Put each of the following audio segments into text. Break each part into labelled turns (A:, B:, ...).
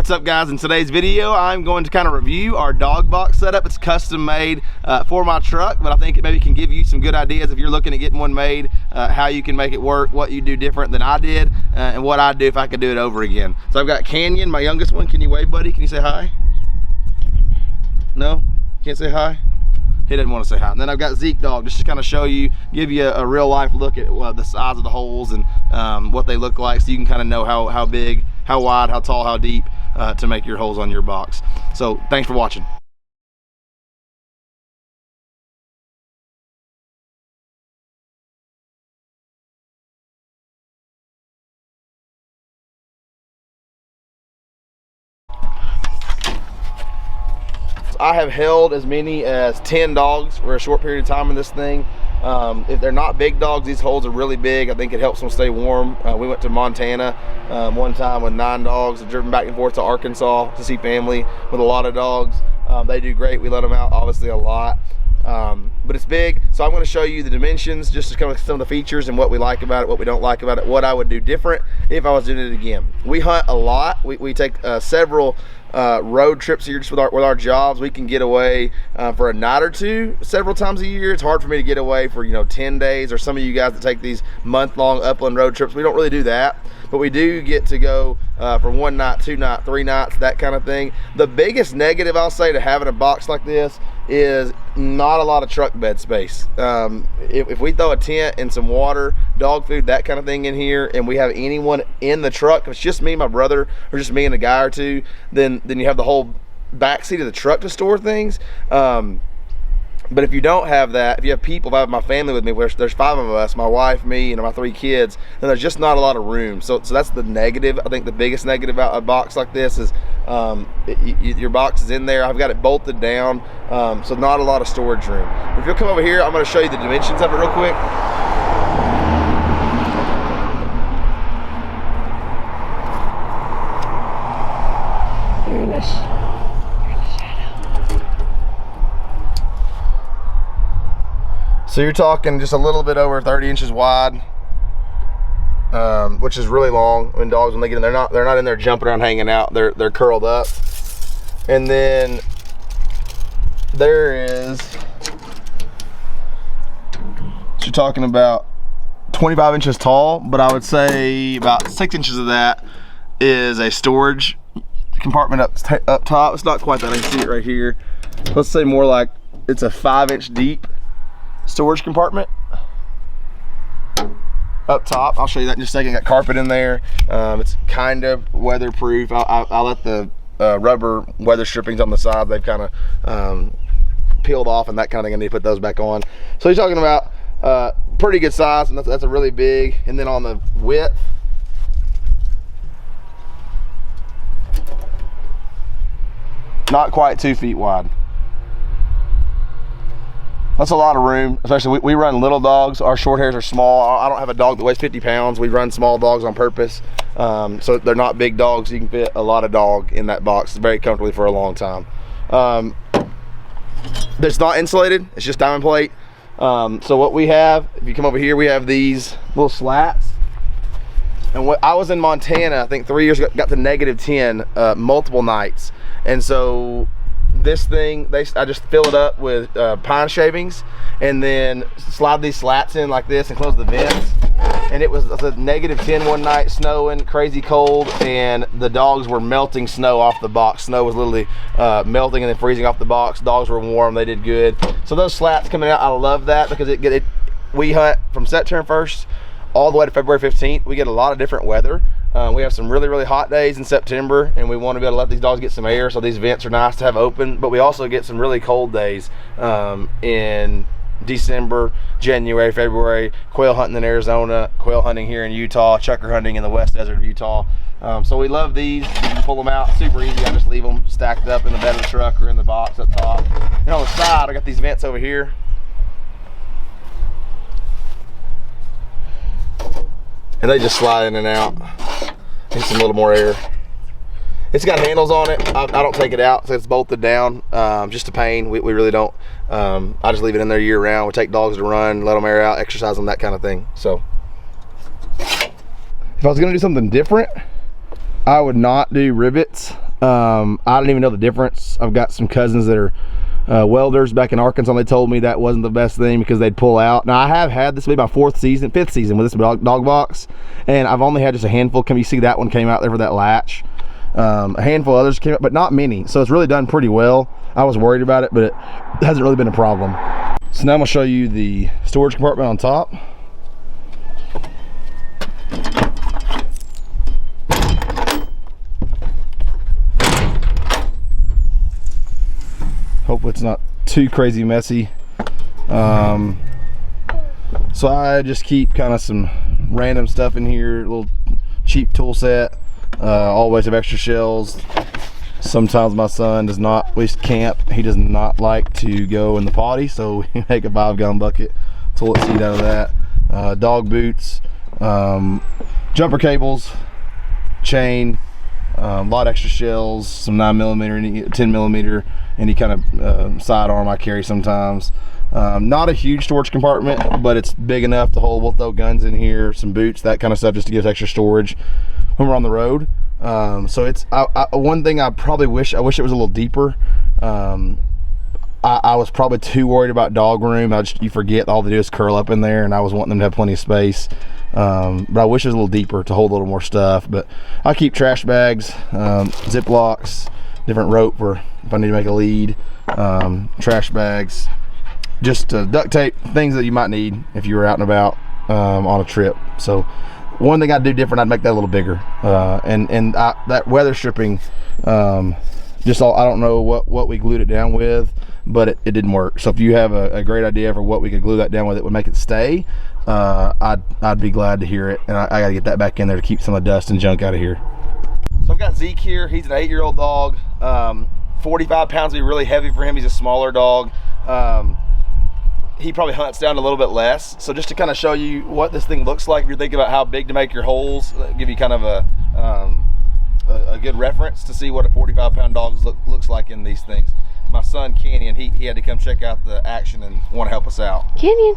A: What's up, guys? In today's video, I'm going to kind of review our dog box setup. It's custom made for my truck, but I think it maybe can give you some good ideas if you're looking at getting one made, how you can make it work, what you do different than I did, and what I'd do if I could do it over again. So I've got Canyon, my youngest one. Can you wave, buddy? Can you say hi? No? Can't say hi? He didn't want to say hi. And then I've got Zeke Dog, just to kind of show you, give you a real life look at the size of the holes and what they look like, so you can kind of know how big, how wide, how tall, how deep to make your holes on your box. So thanks for watching. I have held as many as 10 dogs for a short period of time in this thing. If they're not big dogs, these holes are really big. I think it helps them stay warm. We went to Montana one time with 9 dogs, driven back and forth to Arkansas to see family with a lot of dogs. They do great. We let them out obviously a lot. But it's big, so I'm going to show you the dimensions, just to kind of some of the features and what we like about it, what we don't like about it, what I would do different if I was doing it again. We hunt a lot. We take several road trips here just with our jobs. We can get away for a night or two several times a year. It's hard for me to get away for 10 days, or some of you guys that take these month-long upland road trips. We don't really do that, but we do get to go for 1 night, 2 nights, 3 nights, that kind of thing. The biggest negative I'll say to having a box like this is not a lot of truck bed space. If we throw a tent and some water, dog food, that kind of thing in here, and we have anyone in the truck, if it's just me, my brother, or just me and a guy or two, then you have the whole back seat of the truck to store things. But if you don't have that, if you have people, if I have my family with me, where there's 5 of us, my wife, me, and my 3 kids, then there's just not a lot of room. So that's the negative. I think the biggest negative about a box like this is your box is in there. I've got it bolted down, so not a lot of storage room. If you'll come over here, I'm going to show you the dimensions of it real quick.
B: You're in the shadow.
A: So you're talking just a little bit over 30 inches wide, which is really long. When dogs, when they get in, they're not in there jumping around, hanging out. They're curled up. And then there is, you're talking about 25 inches tall, but I would say about 6 inches of that is a storage compartment up top. It's not quite that. I can see it right here. Let's say more like it's a 5-inch deep storage compartment up top. I'll show you that in just a second. Got carpet in there. It's kind of weatherproof. I'll let the rubber weather strippings on the side, they've kind of peeled off and that kind of thing. I need to put those back on. So you're talking about pretty good size, and that's a really big. And then on the width, not quite 2 feet wide. That's a lot of room, especially we run little dogs. Our short hairs are small. I don't have a dog that weighs 50 pounds. We run small dogs on purpose. So they're not big dogs. You can fit a lot of dog in that box very comfortably for a long time. It's not insulated, it's just diamond plate. So what we have, if you come over here, we have these little slats. And what I was in Montana, I think 3 years ago, got to -10 multiple nights. And so this thing, I just fill it up with pine shavings and then slide these slats in like this and close the vents. And it was a -10 one night, snowing, crazy cold, and the dogs were melting snow off the box. Snow was literally melting and then freezing off the box. Dogs were warm, they did good. So those slats coming out, I love that, because we hunt from September 1st all the way to February 15th. We get a lot of different weather. We have some really hot days in September, and we want to be able to let these dogs get some air, so these vents are nice to have open. But we also get some really cold days in December, January, February, quail hunting in Arizona, quail hunting here in Utah, chucker hunting in the West Desert of Utah. So we love these. You can pull them out super easy. I just leave them stacked up in the bed of the truck or in the box up top. And on the side, I got these vents over here. And they just slide in and out. Get some little more air. It's got handles on it. I don't take it out, so it's bolted down. Just a pain. We really don't. I just leave it in there year round. We take dogs to run, let them air out, exercise them, that kind of thing. So if I was gonna do something different, I would not do rivets I didn't even know the difference. I've got some cousins that are welders back in Arkansas, and they told me that wasn't the best thing because they'd pull out. Now, I have had, this will be my fifth season with this dog box, and I've only had just a handful. Can you see that one came out there for that latch? A handful of others came out, but not many. So it's really done pretty well. I was worried about it, but it hasn't really been a problem. So now I'm gonna show you the storage compartment on top. Hopefully it's not too crazy messy. So I just keep kind of some random stuff in here, a little cheap tool set. Always have extra shells. Sometimes my son does not, at least camp, he does not like to go in the potty, so we make a 5-gallon bucket, toilet seat out of that. Dog boots, jumper cables, chain, a lot of extra shells, some 9mm, 10mm, any kind of sidearm I carry sometimes. Not a huge storage compartment, but it's big enough to hold. We'll throw guns in here, some boots, that kind of stuff, just to give us extra storage when we're on the road. So it's one thing I wish it was a little deeper. I was probably too worried about dog room. You forget all they do is curl up in there, and I was wanting them to have plenty of space. But I wish it was a little deeper to hold a little more stuff. But I keep trash bags, Ziplocs, different rope for if I need to make a lead, trash bags, just duct tape, things that you might need if you were out and about on a trip. So one thing I'd do different, I'd make that a little bigger. That weather stripping, I don't know what we glued it down with, but it didn't work. So if you have a great idea for what we could glue that down with, it would make it stay, I'd be glad to hear it. And I gotta get that back in there to keep some of the dust and junk out of here. So I've got Zeke here. He's an 8-year-old dog. 45 pounds would be really heavy for him. He's a smaller dog. He probably hunts down a little bit less. So just to kind of show you what this thing looks like, if you're thinking about how big to make your holes, give you kind of a good reference to see what a 45-pound dog looks like in these things. My son Canyon, he had to come check out the action and want to help us out.
B: Canyon.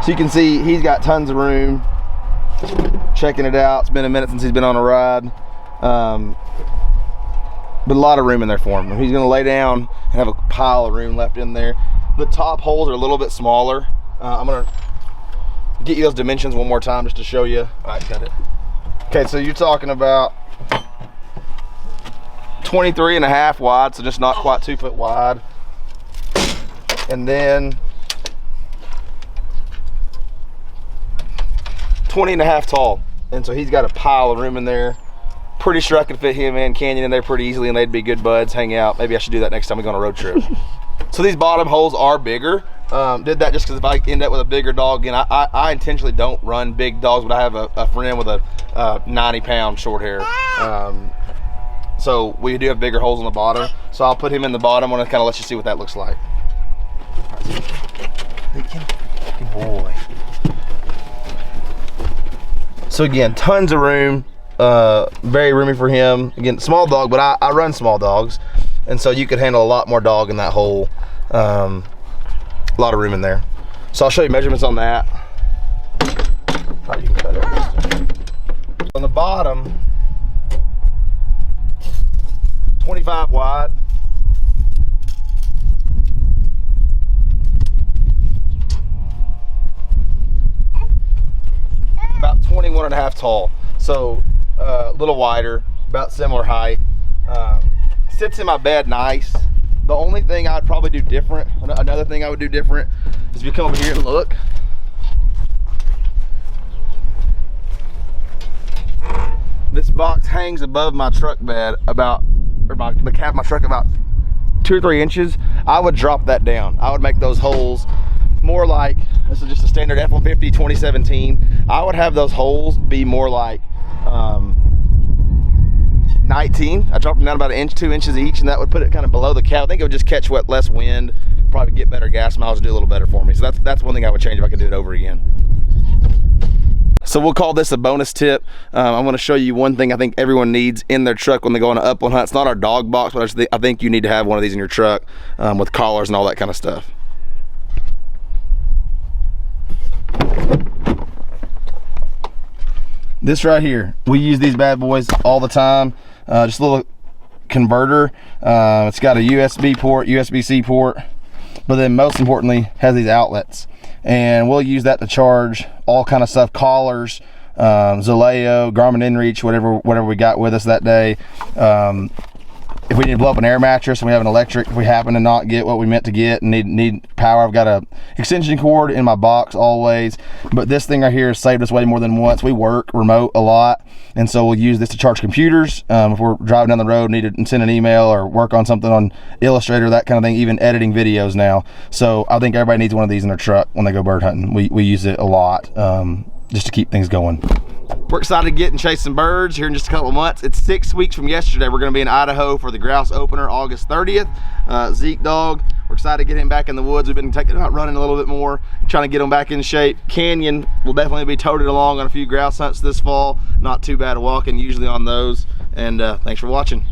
A: So you can see he's got tons of room. Checking it out. It's been a minute since he's been on a ride, but a lot of room in there for him. He's gonna lay down and have a pile of room left in there. The top holes are a little bit smaller. I'm gonna get you those dimensions one more time just to show you. All right, got it. Okay, so you're talking about 23.5 wide, so just not quite 2 foot wide, and then 20.5 tall. And so he's got a pile of room in there. Pretty sure I could fit him and Canyon in there pretty easily, and they'd be good buds, hang out. Maybe I should do that next time we go on a road trip. So these bottom holes are bigger. Did that just because if I end up with a bigger dog, and I intentionally don't run big dogs, but I have a friend with a 90-pound short hair. So we do have bigger holes on the bottom. So I'll put him in the bottom. I want to kind of let you see what that looks like. Good boy. So again, tons of room, very roomy for him. Again, small dog, but I run small dogs, and so you could handle a lot more dog in that hole. A lot of room in there. So I'll show you measurements on that. Oh, you can cut it. On the bottom, 25 wide. About 21.5 tall, so a little wider, about similar height. Sits in my bed nice. The only thing I'd probably do different, another thing I would do different, is if you come over here and look. This box hangs above my truck bed the cab of my truck about 2 or 3 inches. I would drop that down. I would make those holes more like, this is just a standard F-150 2017. I would have those holes be more like 19. I dropped them down about 1 inch, 2 inches each, and that would put it kind of below the cab. I think it would just catch less wind, probably get better gas mileage, do a little better for me. So that's one thing I would change if I could do it over again. So we'll call this a bonus tip. I'm going to show you one thing I think everyone needs in their truck when they go on an upland hunt. It's not our dog box, but I think you need to have one of these in your truck with collars and all that kind of stuff. This right here, we use these bad boys all the time. Just a little converter. It's got a USB port, USB-C port, but then most importantly has these outlets, and we'll use that to charge all kind of stuff, collars, Zaleo, Garmin InReach, whatever we got with us that day. If we need to blow up an air mattress and we have an electric, if we happen to not get what we meant to get and need power, I've got a extension cord in my box always. But this thing right here has saved us way more than once. We work remote a lot, and so we'll use this to charge computers. If we're driving down the road, need to send an email or work on something on Illustrator, that kind of thing, even editing videos now. So I think everybody needs one of these in their truck when they go bird hunting. We use it a lot, just to keep things going. We're excited to get and chase some birds here in just a couple of months. It's 6 weeks from yesterday. We're going to be in Idaho for the grouse opener, August 30th. Zeke dog, we're excited to get him back in the woods. We've been taking him out running a little bit more, trying to get him back in shape. Canyon will definitely be toted along on a few grouse hunts this fall. Not too bad walking usually on those. And thanks for watching.